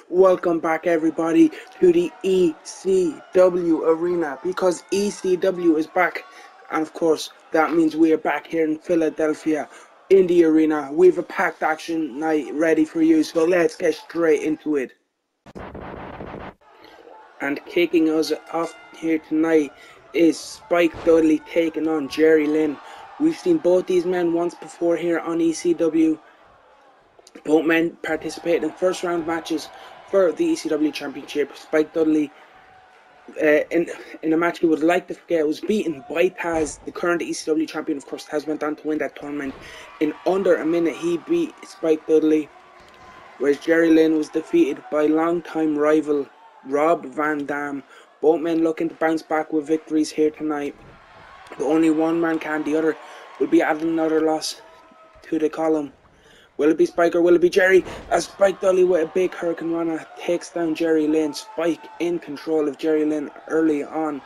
Welcome back everybody to the ECW arena, because ECW is back, and of course that means we are back here in Philadelphia in the arena. We have a packed action night ready for you, so let's get straight into it. And kicking us off here tonight is Spike Dudley taking on Jerry Lynn. We've seen both these men once before here on ECW. Both men participated in first round matches for the ECW Championship. Spike Dudley, in a match he would like to forget, was beaten by Taz, the current ECW champion. Of course, Taz went on to win that tournament. In under a minute, he beat Spike Dudley, whereas Jerry Lynn was defeated by longtime rival Rob Van Dam. Both men looking to bounce back with victories here tonight. But only one man can. The other will be adding another loss to the column. Will it be Spike or will it be Jerry? As Spike Dudley with a big Hurricane Rana takes down Jerry Lynn. Spike in control of Jerry Lynn early on.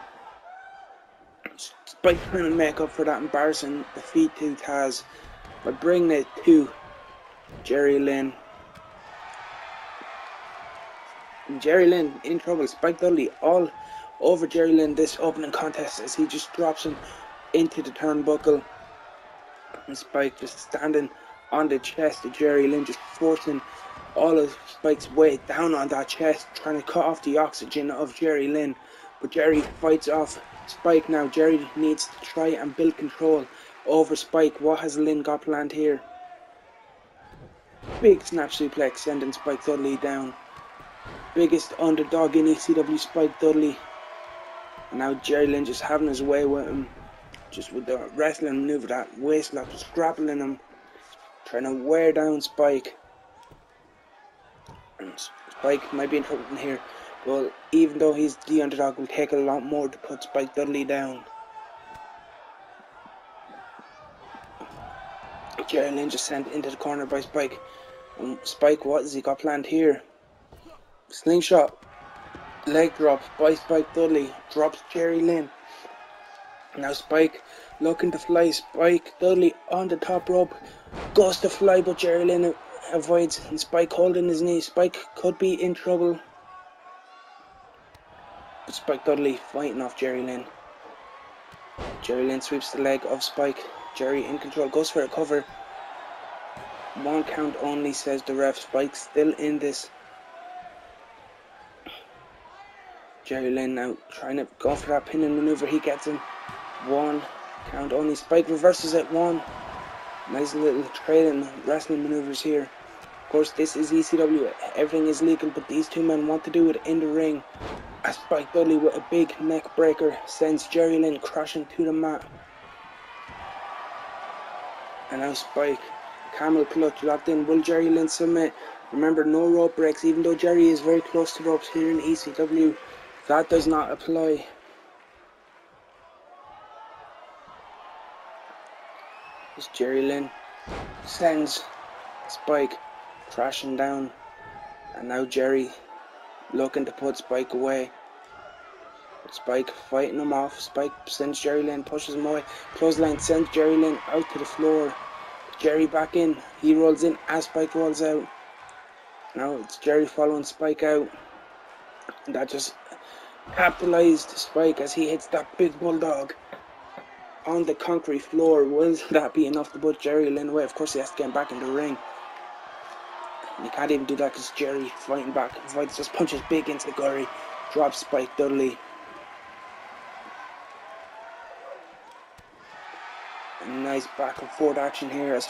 Spike trying to make up for that embarrassing defeat to Taz by bringing it to Jerry Lynn. And Jerry Lynn in trouble. Spike Dudley all over Jerry Lynn this opening contest as he just drops him into the turnbuckle. And Spike just standing on the chest of Jerry Lynn, just forcing all of Spike's weight down on that chest, trying to cut off the oxygen of Jerry Lynn. But Jerry fights off Spike now. Jerry needs to try and build control over Spike. What has Lynn got planned here? Big snap suplex sending Spike Dudley down. Biggest underdog in ECW, Spike Dudley. And now Jerry Lynn just having his way with him, just with the wrestling maneuver, that waist lock, just grappling him, trying to wear down Spike. And Spike might be in trouble in here. Well, even though he's the underdog, will take a lot more to put Spike Dudley down. Jerry Lynn just sent into the corner by Spike. And Spike, what has he got planned here? Slingshot, leg drop by Spike Dudley, drops Jerry Lynn. Now Spike looking to fly. Spike Dudley on the top rope, goes to fly, but Jerry Lynn avoids, and Spike holding his knee. Spike could be in trouble, but Spike Dudley fighting off Jerry Lynn. Jerry Lynn sweeps the leg of Spike. Jerry in control, goes for a cover. 1 count only, says the ref. Spike's still in this. Jerry Lynn now trying to go for that pinning maneuver. He gets him. 1 count only. Spike reverses it. 1. Nice little trading wrestling maneuvers here. Of course, this is ECW. Everything is legal, but these two men want to do it in the ring. As Spike Dudley with a big neck breaker sends Jerry Lynn crashing to the mat. And now Spike, camel clutch locked in. Will Jerry Lynn submit? Remember, no rope breaks, even though Jerry is very close to ropes here in ECW. That does not apply. As Jerry Lynn sends Spike crashing down. And now Jerry looking to put Spike away. But Spike fighting him off. Spike sends Jerry Lynn, pushes him away. Clothesline sends Jerry Lynn out to the floor. Jerry back in. He rolls in as Spike rolls out. Now it's Jerry following Spike out. And that just capitalized Spike as he hits that big bulldog on the concrete floor. Will that be enough to put Jerry Lynn away? Of course he has to get back in the ring. And he can't even do that because Jerry fighting back. Fights just punches big into Gurry. Drops Spike Dudley. A nice back and forth action here as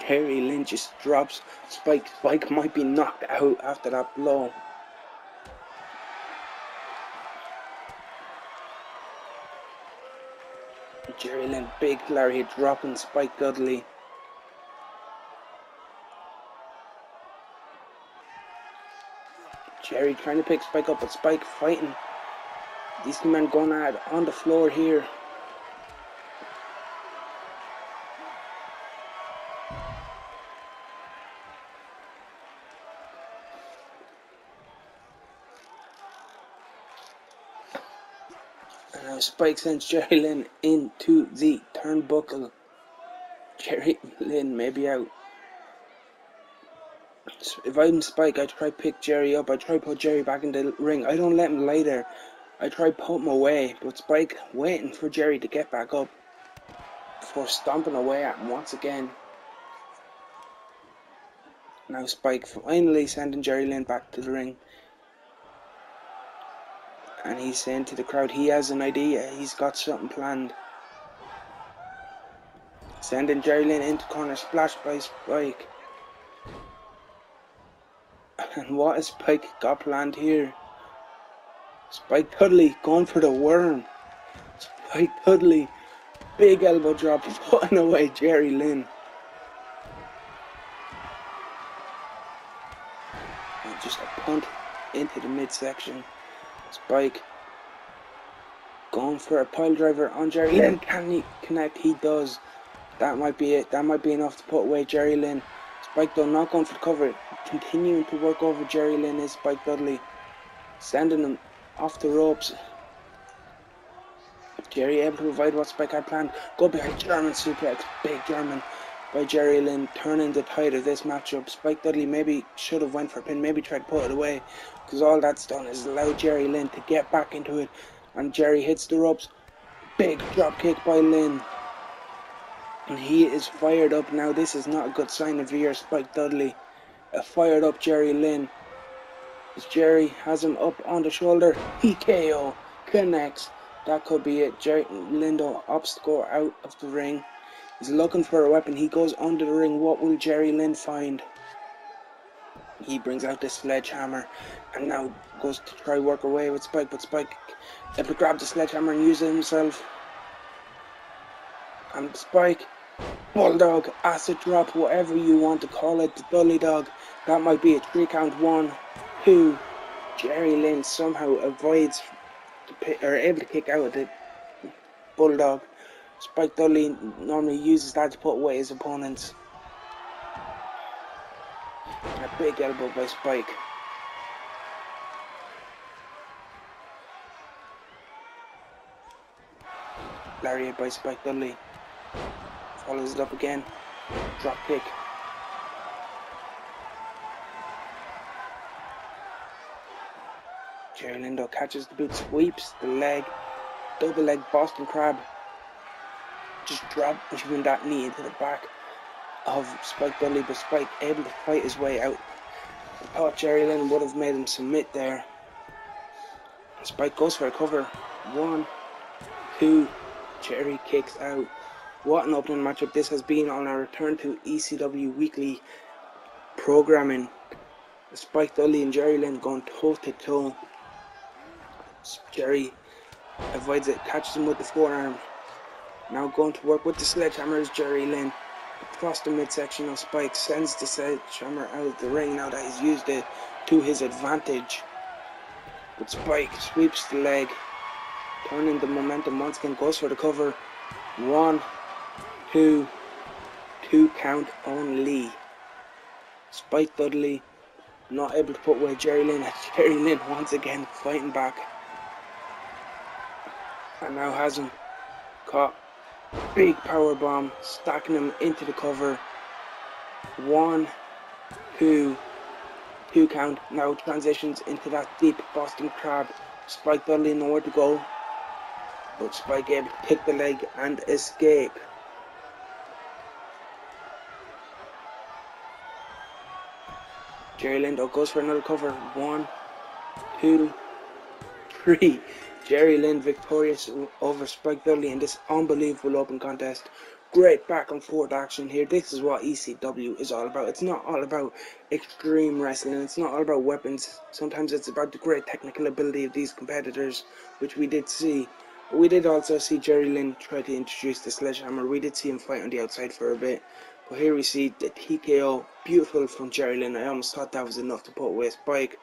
Jerry Lynn just drops Spike. Spike might be knocked out after that blow. Jerry Lynn, big lariat dropping Spike Dudley. Jerry trying to pick Spike up, but Spike fighting. These two men going at it on the floor here. And now Spike sends Jerry Lynn into the turnbuckle. Jerry Lynn may be out. If I'm Spike, I try to pick Jerry up. I try to put Jerry back in the ring. I don't let him lay there. I try to put him away. But Spike waiting for Jerry to get back up before stomping away at him once again. Now Spike finally sending Jerry Lynn back to the ring. And he's saying to the crowd he has an idea. He's got something planned. Sending Jerry Lynn into corner. Splash by Spike. And what has Spike got planned here? Spike Dudley going for the worm. Spike Dudley, big elbow drop, putting away Jerry Lynn. And just a punt into the midsection. Spike going for a pile driver on Jerry Lynn. Can he connect? He does. That might be it. That might be enough to put away Jerry Lynn. Spike though not going for the cover. Continuing to work over Jerry Lynn is Spike Dudley. Sending him off the ropes. Jerry able to provide what Spike had planned. Go behind German suplex. Big German by Jerry Lynn. Turning the tide of this matchup. Spike Dudley maybe should have went for a pin. Maybe tried to put it away. Because all that's done is allow Jerry Lynn to get back into it. And Jerry hits the ropes. Big drop kick by Lynn. And he is fired up now. This is not a good sign of your Spike Dudley. A fired up Jerry Lynn. As Jerry has him up on the shoulder. EKO connects. That could be it. Jerry Lynn opts to go out of the ring. He's looking for a weapon. He goes under the ring. What will Jerry Lynn find? He brings out the sledgehammer. And now goes to try work away with Spike. But Spike able to grab the sledgehammer and use it himself. And Spike, bulldog, acid drop, whatever you want to call it, the Dudley dog. That might be a 3 count. 1, 2. Jerry Lynn somehow avoids or able to kick out of the bulldog. Spike Dudley normally uses that to put away his opponents. And a big elbow by Spike. Lariat by Spike Dudley. Follows it up again. Drop kick. Jerry Lynn catches the boot, sweeps the leg. Double leg Boston Crab. Just dropping that knee into the back of Spike Dudley, but Spike able to fight his way out. I thought Jerry Lynn would have made him submit there. Spike goes for a cover. 1, 2. Jerry kicks out. What an opening matchup this has been on our return to ECW weekly programming. Spike Dudley and Jerry Lynn going toe to toe. Jerry avoids it, catches him with the forearm. Now going to work with the sledgehammer is Jerry Lynn. across the midsection of Spike, sends the sledgehammer out of the ring now that he's used it to his advantage. But Spike sweeps the leg, turning the momentum once again, goes for the cover. 1, 2, 2 count only. Spike Dudley not able to put away Jerry Lynn, as Jerry Lynn once again fighting back. And now has him caught. Big power bomb, stacking him into the cover. 1, 2, 2 count. Now transitions into that deep Boston Crab. Spike Dudley nowhere to go, but Spike able to pick the leg and escape. Jerry Lynn though goes for another cover. 1, 2, 3. Jerry Lynn victorious over Spike Dudley in this unbelievable open contest. Great back and forth action here. This is what ECW is all about. It's not all about extreme wrestling. It's not all about weapons. Sometimes it's about the great technical ability of these competitors, which we did see. But we did also see Jerry Lynn try to introduce the sledgehammer. We did see him fight on the outside for a bit. But here we see the TKO. Beautiful from Jerry Lynn. I almost thought that was enough to put away Spike.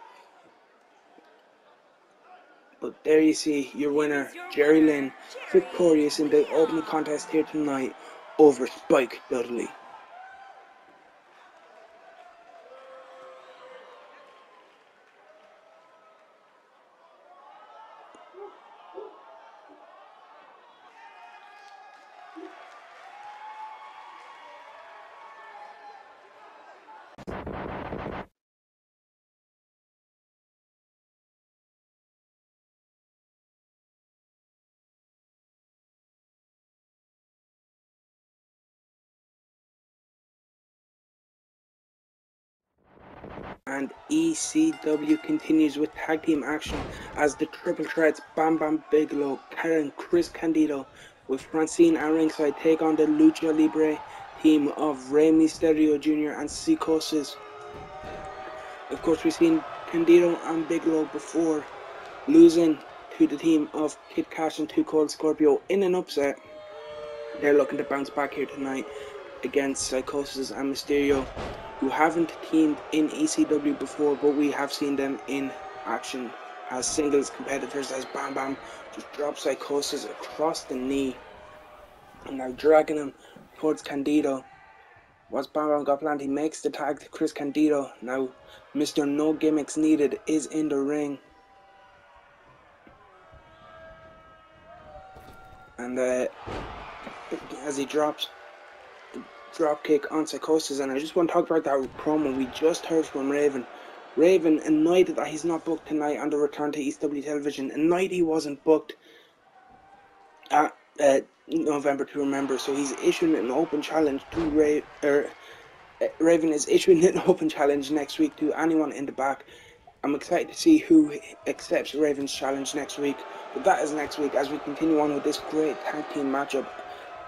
But there you see your winner, Jerry Lynn, victorious in the opening contest here tonight over Spike Dudley. And ECW continues with tag team action as the triple threats Bam Bam Bigelow, Karen, Chris Candido with Francine at ringside take on the Lucha Libre team of Rey Mysterio Jr. and Psicosis. Of course, we've seen Candido and Bigelow before losing to the team of Kid Cash and Too Cold Scorpio in an upset. They're looking to bounce back here tonight against Psicosis and Mysterio, who haven't teamed in ECW before, but we have seen them in action as singles competitors, as Bam Bam just drops Psicosis across the knee and now dragging him towards Candido. What's Bam Bam got planned? He makes the tag to Chris Candido. Now Mr. No Gimmicks Needed is in the ring, and as he drops the drop kick on Psicosis. And I just want to talk about that promo we just heard from Raven. Raven annoyed that he's not booked tonight on the return to ECW television. Annoyed he wasn't booked at November to Remember, so he's issuing an open challenge to Raven is issuing an open challenge next week to anyone in the back. I'm excited to see who accepts Raven's challenge next week, but that is next week as we continue on with this great tag team matchup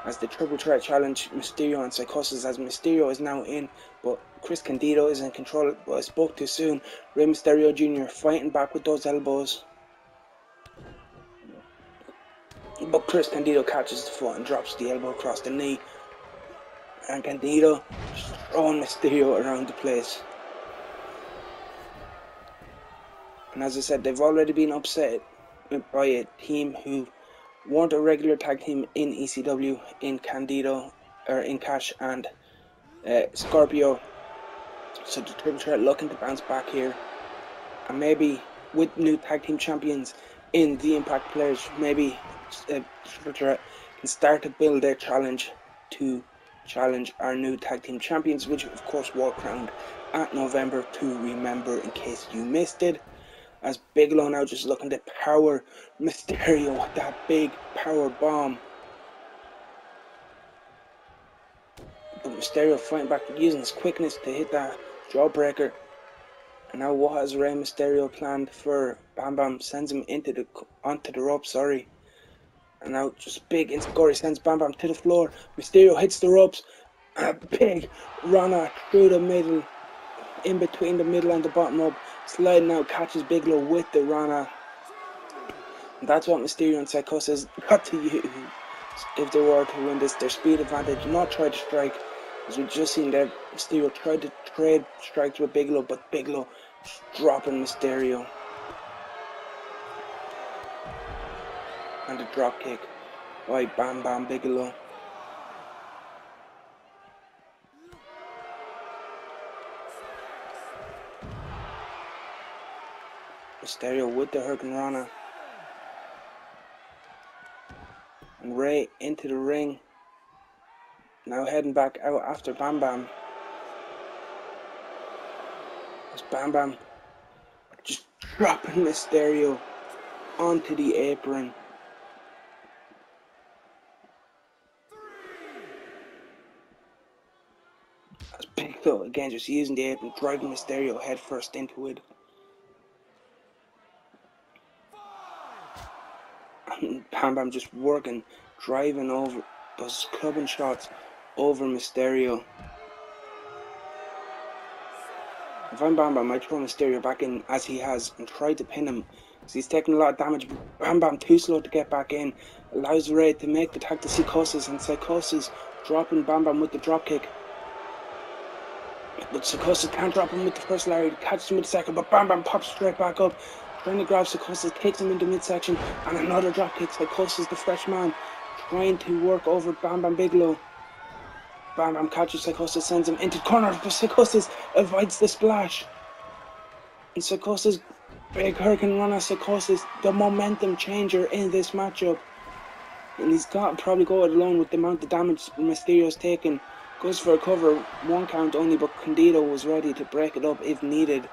as the Triple Threat Challenge, Mysterio and Psicosis, as Mysterio is now in, but Chris Candido is in control, but I spoke too soon. Rey Mysterio Jr. fighting back with those elbows, but Chris Candido catches the foot and drops the elbow across the knee, and Candido just throwing Mysterio around the place. And as I said, they've already been upset by a team who weren't a regular tag team in ECW, in Candido, or in Cash and Scorpio. So the Triple Threat looking to bounce back here, and maybe with new tag team champions in the Impact players, maybe Triple Threat can start to build their challenge to challenge our new tag team champions, which of course were crowned at November to Remember, in case you missed it. As Bigelow now just looking to power Mysterio with that big power bomb. But Mysterio fighting back, using his quickness to hit that jawbreaker. And now what has Rey Mysterio planned for Bam Bam? Sends him onto the rope, sorry. And now just big Insecurity sends Bam Bam to the floor. Mysterio hits the ropes. And a big Rana through the middle, in between the middle and the bottom rope. Sliding out, catches Bigelow with the Rana. And that's what Mysterio and Psicosis got to use if they were to win this. Their speed advantage, not try to strike. As we just seen there, Mysterio tried to trade strikes with Bigelow, but Bigelow dropping Mysterio. And a drop kick by Bam Bam Bigelow. Mysterio with the Hurricanrana. And Ray into the ring. Now heading back out after Bam Bam. As Bam Bam just dropping Mysterio onto the apron. As Bigelow again just using the apron, driving Mysterio head first into it. And Bam Bam just working, driving over those clubbing shots over Mysterio. If I'm Bam Bam, I might throw Mysterio back in as he has and try to pin him. Because he's taking a lot of damage. Bam Bam too slow to get back in. Allows Ray to make the tag to Psychosis, and Psychosis dropping Bam Bam with the dropkick. But Psychosis can't drop him with the first lariat. Catches him with the second, but Bam Bam pops straight back up. Trying to grab Psychosis, takes him into midsection, and another dropkick. Psychosis, the fresh man, trying to work over Bam Bam Bigelow. Bam Bam catches Psychosis, sends him into the corner, but Psychosis avoids the splash. And Psychosis, big Hurricanrana. Psychosis, the momentum changer in this matchup. And he's got to probably go it alone with the amount of damage Mysterio's taken. Goes for a cover, 1 count only, but Candido was ready to break it up if needed.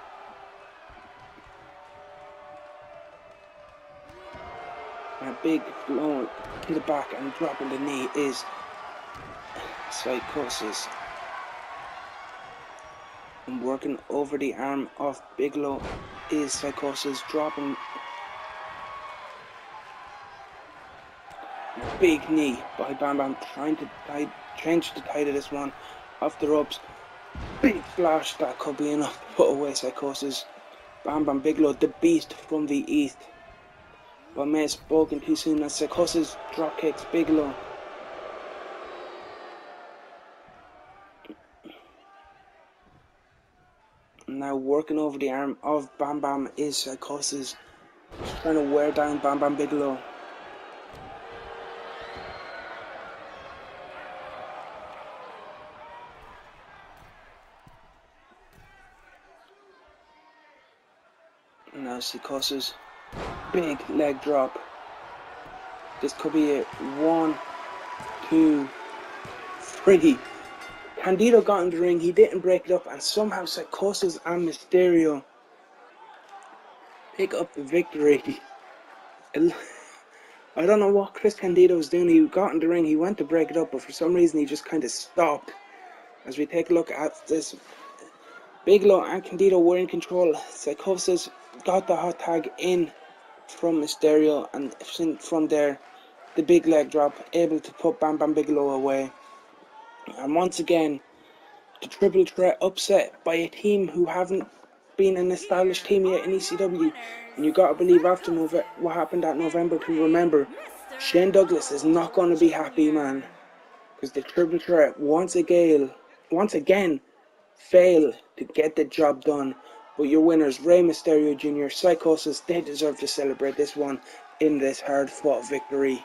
And a big blow to the back and dropping the knee is Psychosis. And working over the arm of Bigelow is Psychosis, dropping a big knee by Bam Bam, trying to change the tide of this one off the ropes. Big flash that could be enough to put away Psychosis. Bam Bam Bigelow, the beast from the east. But may have spoken too soon as Psychosis drop kicks Bigelow. Now working over the arm of Bam Bam is Psychosis, trying to wear down Bam Bam Bigelow. Now Psychosis, big leg drop. This could be it. 1, 2, 3. Candido got in the ring, he didn't break it up, and somehow Psychosis and Mysterio pick up the victory. I don't know what Chris Candido was doing. He got in the ring, he went to break it up, but for some reason he just kind of stopped. As we take a look at this, Bigelow and Candido were in control. Psychosis got the hot tag in from Mysterio, and from there, the big leg drop, able to put Bam Bam Bigelow away. And once again, the triple threat upset by a team who haven't been an established team yet in ECW. And you gotta believe after what happened at November to Remember, Shane Douglas is not gonna be happy, man. Because the triple threat once again fail to get the job done. But your winners, Rey Mysterio Jr., Psychosis, they deserve to celebrate this one in this hard fought victory.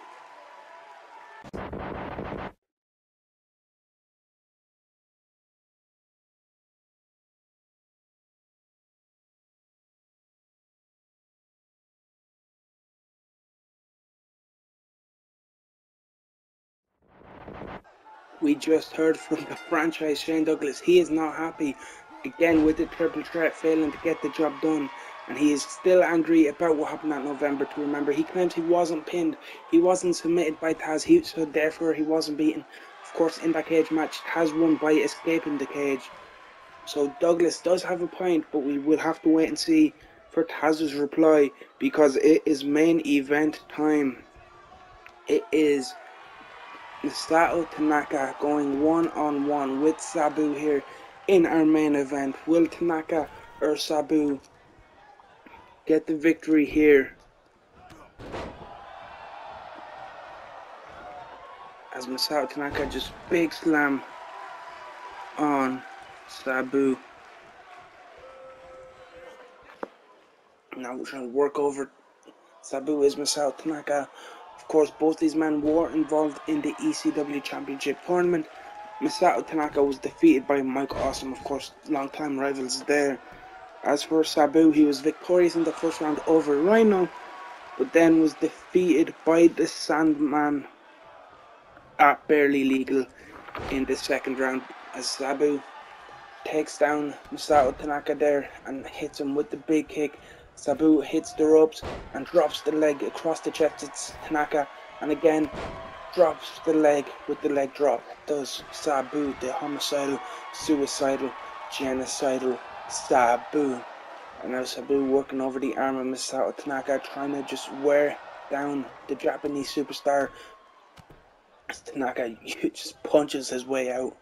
We just heard from the franchise Shane Douglas. He is not happy again with the triple threat failing to get the job done, and he is still angry about what happened at November to Remember. He claims he wasn't pinned, he wasn't submitted by Taz, so therefore he wasn't beaten. Of course, in that cage match, Taz won by escaping the cage. So Douglas does have a point, but we will have to wait and see for Taz's reply, because it is main event time. It is Masato Tanaka going one-on-one with Sabu here in our main event. Will Tanaka or Sabu get the victory here? As Masato Tanaka just big slam on Sabu. Now we're trying to work over Sabu is Masato Tanaka. Of course, both these men were involved in the ECW Championship tournament. Masato Tanaka was defeated by Mike Awesome, of course, long-time rivals there. As for Sabu, he was victorious in the first round over Rhino, but then was defeated by the Sandman at Barely Legal in the second round, as Sabu takes down Masato Tanaka there and hits him with the big kick. Sabu hits the ropes and drops the leg across the chest. It's Tanaka, and again drops the leg with the leg drop. Does Sabu, the homicidal, suicidal, genocidal Sabu. And now Sabu working over the arm of Masato Tanaka, trying to just wear down the Japanese superstar. As Tanaka just punches his way out,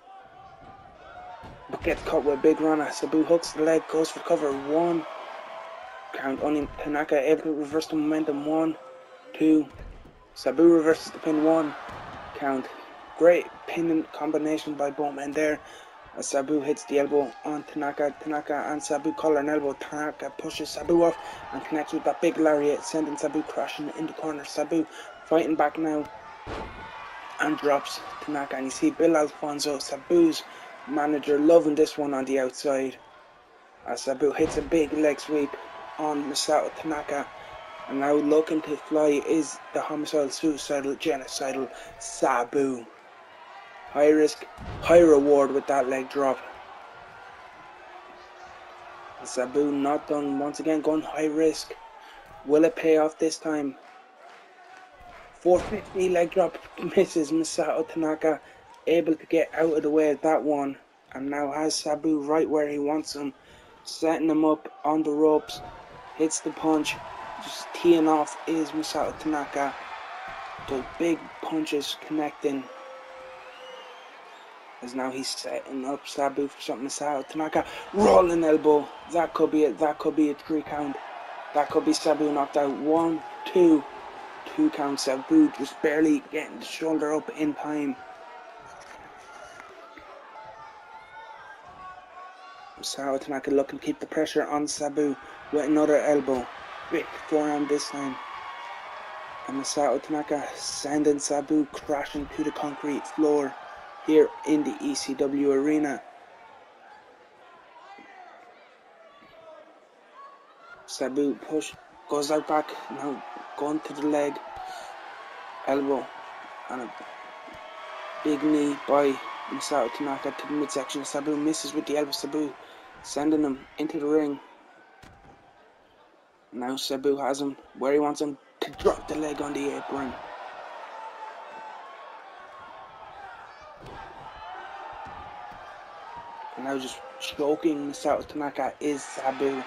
but gets caught with a big runner. Sabu hooks the leg, goes for cover. 1 count. Only Tanaka able to reverse the momentum. 1, 2. Sabu reverses the pin. 1 count. Great pin combination by both men there. As Sabu hits the elbow on Tanaka. Tanaka and Sabu collar and elbow. Tanaka pushes Sabu off and connects with that big lariat, sending Sabu crashing in the corner. Sabu fighting back now and drops Tanaka. And you see Bill Alfonso, Sabu's manager, loving this one on the outside. As Sabu hits a big leg sweep on Masato Tanaka. And now looking to fly is the homicidal, suicidal, genocidal Sabu. High risk, high reward with that leg drop. And Sabu not done, once again going high risk. Will it pay off this time? 450 leg drop misses. Masato Tanaka able to get out of the way of that one, and now has Sabu right where he wants him, setting him up on the ropes. Hits the punch, just teeing off is Masato Tanaka. Those big punches connecting, as now he's setting up Sabu for something. Masato Tanaka rolling elbow. That could be it. That could be a 3 count. That could be Sabu knocked out. 1, 2. 2 count. Sabu just barely getting the shoulder up in time. Masato Tanaka looking to keep the pressure on Sabu with another elbow. Big forearm this time. And Masato Tanaka sending Sabu crashing to the concrete floor here in the ECW arena. Sabu push, goes out back, now going to the leg, elbow, and a big knee by Masato Tanaka to the midsection. Sabu misses with the elbow. Sabu sending him into the ring. Now Sabu has him where he wants him, to drop the leg on the apron. And now just choking Masato Tanaka is Sabu.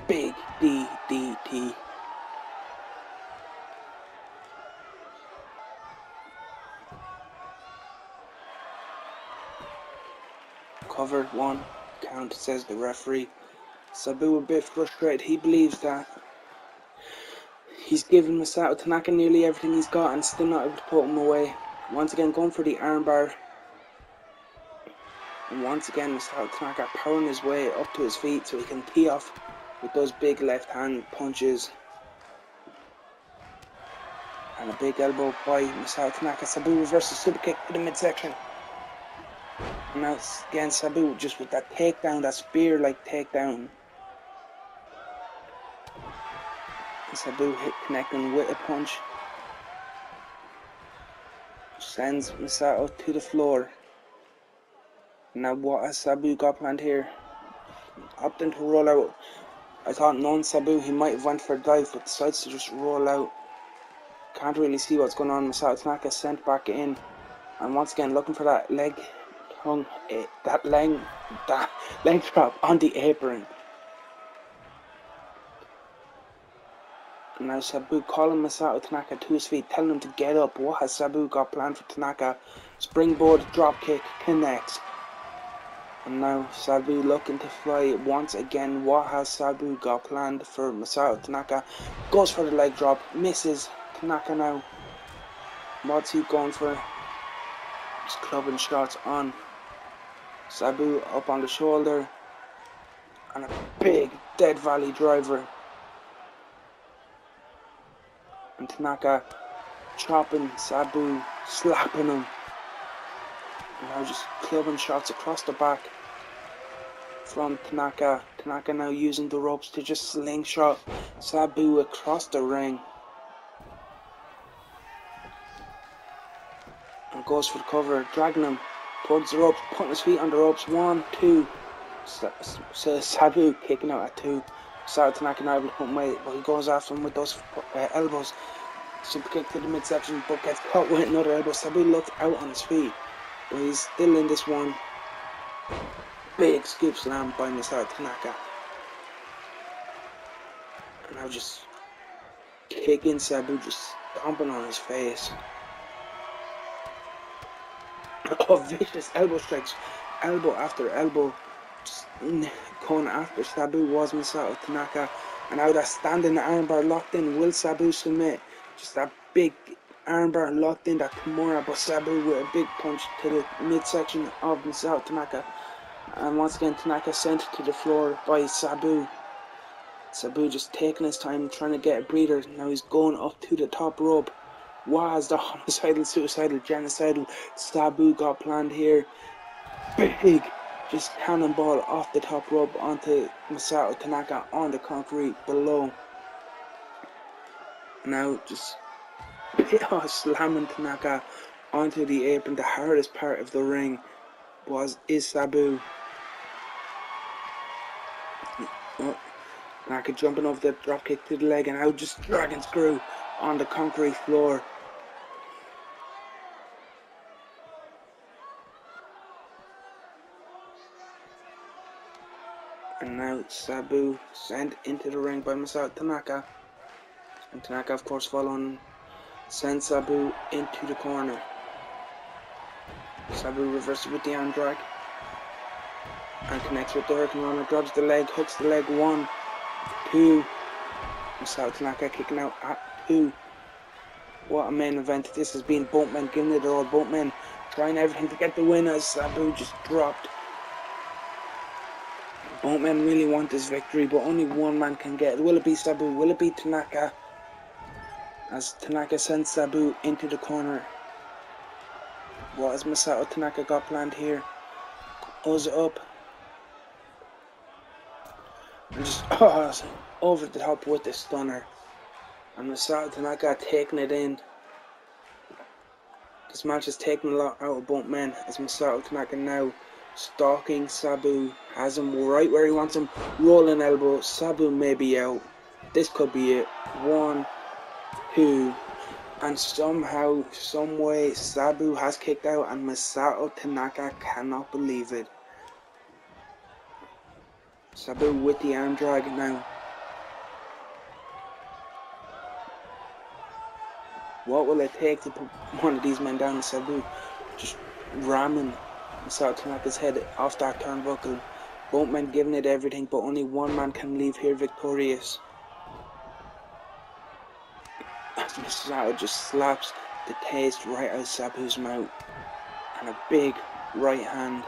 Big DDT. Cover 1 count, says the referee. Sabu a bit frustrated. He believes that he's given Masato Tanaka nearly everything he's got and still not able to put him away. Once again going for the armbar. And once again Masato Tanaka powering his way up to his feet so he can tee off with those big left hand punches. And a big elbow by Masato Tanaka. Sabu reverses super kick to the midsection. And now again Sabu just with that takedown, that spear like takedown. And Sabu hit connecting with a punch. Sends Masato to the floor. Now what has Sabu got planned here? Opting to roll out. I thought knowing Sabu he might have went for a dive, but decides to just roll out. Can't really see what's going on. Masato Tanaka sent back in, and once again looking for that leg drop on the apron. And now Sabu calling Masato Tanaka to his feet, telling him to get up. What has Sabu got planned for Tanaka? Springboard drop kick connects. And now Sabu looking to fly once again. What has Sabu got planned for Masato Tanaka? Goes for the leg drop, misses. Tanaka now. What's he going for? Just clubbing shots on Sabu, up on the shoulder. And a big Dead Valley driver. And Tanaka chopping Sabu, slapping him. And now just clubbing shots across the back from Tanaka. Tanaka now using the ropes to just slingshot Sabu across the ring. And goes for the cover, dragging him towards the ropes, putting his feet on the ropes. 1, 2. Sabu kicking out at 2. Masato Tanaka now able to put him away, but he goes after him with those elbows. Super kick to the midsection, but gets caught with another elbow. Sabu looks out on his feet, but he's still in this one. Big scoop slam by Masato Tanaka. And now just kicking Sabu, just stomping on his face. Oh, vicious elbow strikes, elbow after elbow, just going after Sabu was Masato Tanaka. And now that standing armbar locked in, will Sabu submit? Just that big armbar locked in, that Kimura, but Sabu with a big punch to the midsection of Masato Tanaka. And once again Tanaka sent to the floor by Sabu. Sabu just taking his time, trying to get a breather. Now he's going up to the top rope. Was the homicidal, suicidal, genocidal Sabu got planned here? Big, just cannonball off the top rope onto Masato Tanaka on the concrete below. Now just slamming Tanaka onto the apron. The hardest part of the ring is Sabu. Oh, Tanaka jumping over the dropkick to the leg, and now just dragon screw on the concrete floor. And now Sabu sent into the ring by Masato Tanaka. And Tanaka, of course, following, sends Sabu into the corner. Sabu reverses with the arm drag and connects with the Hurricane Runner, grabs the leg, hooks the leg. 1, 2. Masato Tanaka kicking out at 2. What a main event this has been. Both men giving it all. Both men trying everything to get the win as Sabu just dropped. Both men really want this victory, but only one man can get it. Will it be Sabu? Will it be Tanaka? As Tanaka sends Sabu into the corner. What has Masato Tanaka got planned here? Goes up. And just over the top with the stunner. And Masato Tanaka taking it in. This match has taken a lot out of both men, as Masato Tanaka now stalking Sabu, has him right where he wants him. Rolling elbow, Sabu may be out. This could be it. 1, 2, and somehow, someway, Sabu has kicked out, and Masato Tanaka cannot believe it. Sabu with the arm drag now. What will it take to put one of these men down? Sabu just ramming Masato Tanaka's head off that turnbuckle. Both men giving it everything, but only one man can leave here victorious. As Masato just slaps the taste right out of Sabu's mouth. And a big right hand.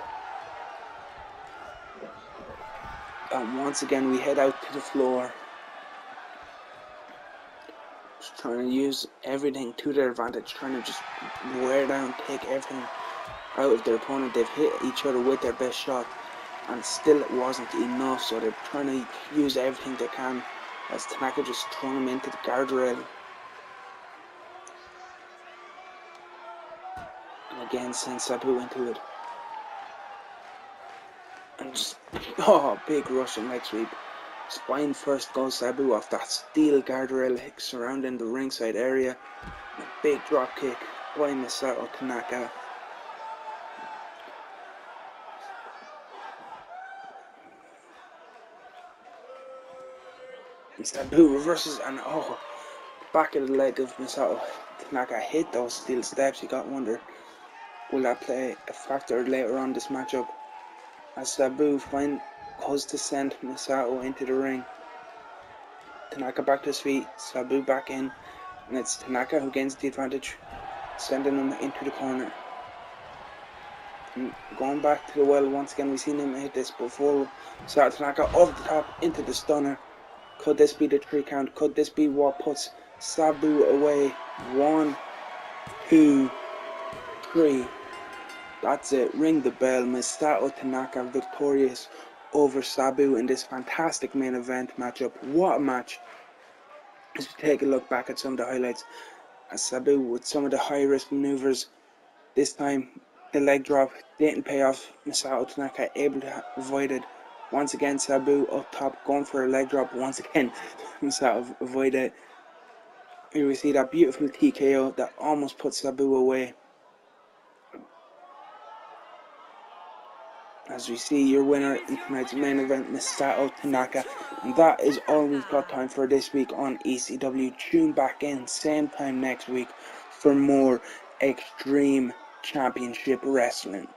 And once again we head out to the floor. Just trying to use everything to their advantage. Trying to just wear down, take everything out of their opponent. They've hit each other with their best shot, and still it wasn't enough, so they're trying to use everything they can, as Tanaka just thrown him into the guardrail. And again sends Sabu into it. And just, big Russian leg sweep. Spine first goes Sabu off that steel guardrail surrounding the ringside area. And a big drop kick by Masato Tanaka. And Sabu reverses, and back of the leg of Masato Tanaka hit those steel steps. You got to wonder, will that play a factor later on this matchup? as Sabu goes to send Masato into the ring. Tanaka back to his feet, Sabu back in, and it's Tanaka who gains the advantage, sending him into the corner. And going back to the well once again, we've seen him hit this before. Masato Tanaka off the top into the stunner. Could this be the 3 count? Could this be what puts Sabu away? 1, 2, 3. That's it. Ring the bell. Masato Tanaka victorious over Sabu in this fantastic main event matchup. What a match. As we take a look back at some of the highlights, as Sabu with some of the high risk maneuvers, this time the leg drop didn't pay off. Masato Tanaka able to avoid it. Once again Sabu up top going for a leg drop. Once again Masato avoided it. Here we see that beautiful TKO that almost put Sabu away. As we see your winner in tonight's main event, Masato Tanaka. And that is all we've got time for this week on ECW. Tune back in same time next week for more Extreme Championship Wrestling.